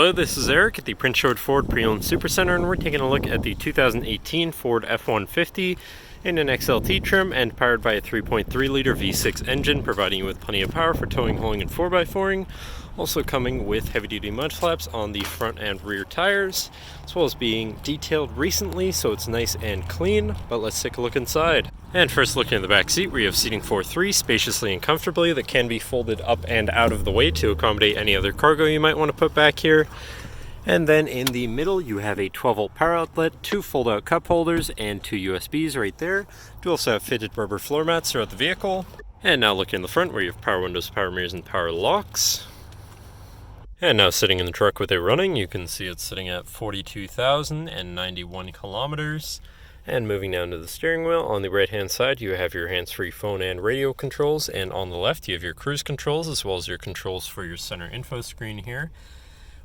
Hello, this is Eric at the Prince George Ford Pre-Owned Supercentre, and we're taking a look at the 2018 Ford F-150 in an XLT trim and powered by a 3.3-liter V6 engine, providing you with plenty of power for towing, hauling, and 4x4ing. Also coming with heavy-duty mud flaps on the front and rear tires, as well as being detailed recently, so it's nice and clean. But let's take a look inside. And first, looking at the back seat, where you have seating for three, spaciously and comfortably, that can be folded up and out of the way to accommodate any other cargo you might want to put back here. And then in the middle, you have a 12-volt power outlet, two fold-out cup holders, and two USBs right there. You also have fitted rubber floor mats throughout the vehicle. And now looking in the front, where you have power windows, power mirrors, and power locks. And now sitting in the truck with it running, you can see it's sitting at 42,091 kilometers. And moving down to the steering wheel, on the right hand side you have your hands-free phone and radio controls, and on the left you have your cruise controls as well as your controls for your center info screen here,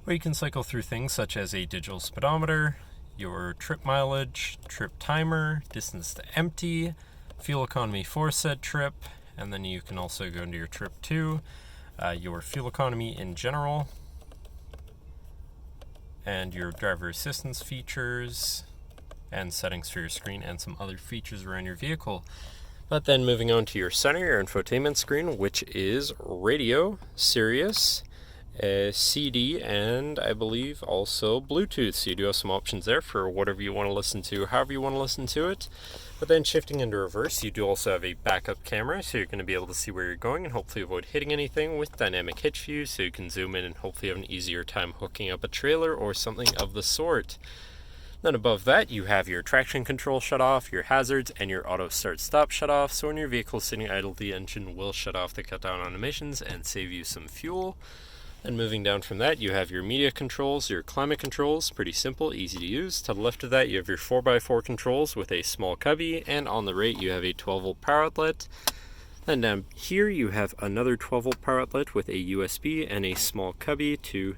where you can cycle through things such as a digital speedometer, your trip mileage, trip timer, distance to empty, fuel economy for said trip, and then you can also go into your trip to your fuel economy in general, and your driver assistance features and settings for your screen and some other features around your vehicle. But then moving on to your center, your infotainment screen, which is radio, Sirius, CD, and I believe also Bluetooth. So you do have some options there for whatever you want to listen to, however you want to listen to it. But then shifting into reverse, you do also have a backup camera, so you're going to be able to see where you're going and hopefully avoid hitting anything with dynamic hitch view, so you can zoom in and hopefully have an easier time hooking up a trailer or something of the sort. Then above that, you have your traction control shut off, your hazards, and your auto start stop shut off. So when your vehicle is sitting idle, the engine will shut off to cut down on emissions and save you some fuel. And moving down from that, you have your media controls, your climate controls, pretty simple, easy to use. To the left of that, you have your 4x4 controls with a small cubby, and on the right, you have a 12-volt power outlet. Then down here, you have another 12-volt power outlet with a USB and a small cubby to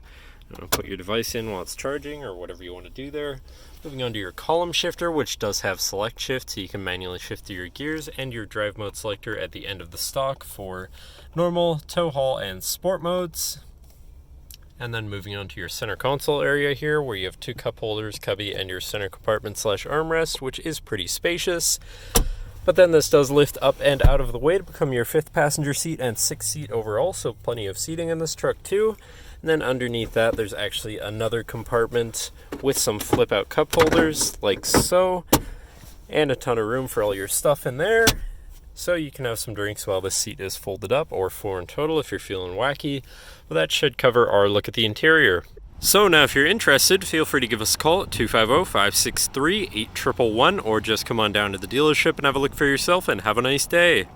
put your device in while it's charging or whatever you want to do there. Moving on to your column shifter, which does have select shift, so you can manually shift through your gears, and your drive mode selector at the end of the stock for normal, tow haul, and sport modes. And then moving on to your center console area here, where you have two cup holders, cubby, and your center compartment / armrest, which is pretty spacious. But then this does lift up and out of the way to become your fifth passenger seat and sixth seat overall, so plenty of seating in this truck too. And then underneath that, there's actually another compartment with some flip-out cup holders, like so, and a ton of room for all your stuff in there. So you can have some drinks while this seat is folded up, or four in total if you're feeling wacky. But that should cover our look at the interior. So now if you're interested, feel free to give us a call at 250-563-8111, or just come on down to the dealership and have a look for yourself, and have a nice day.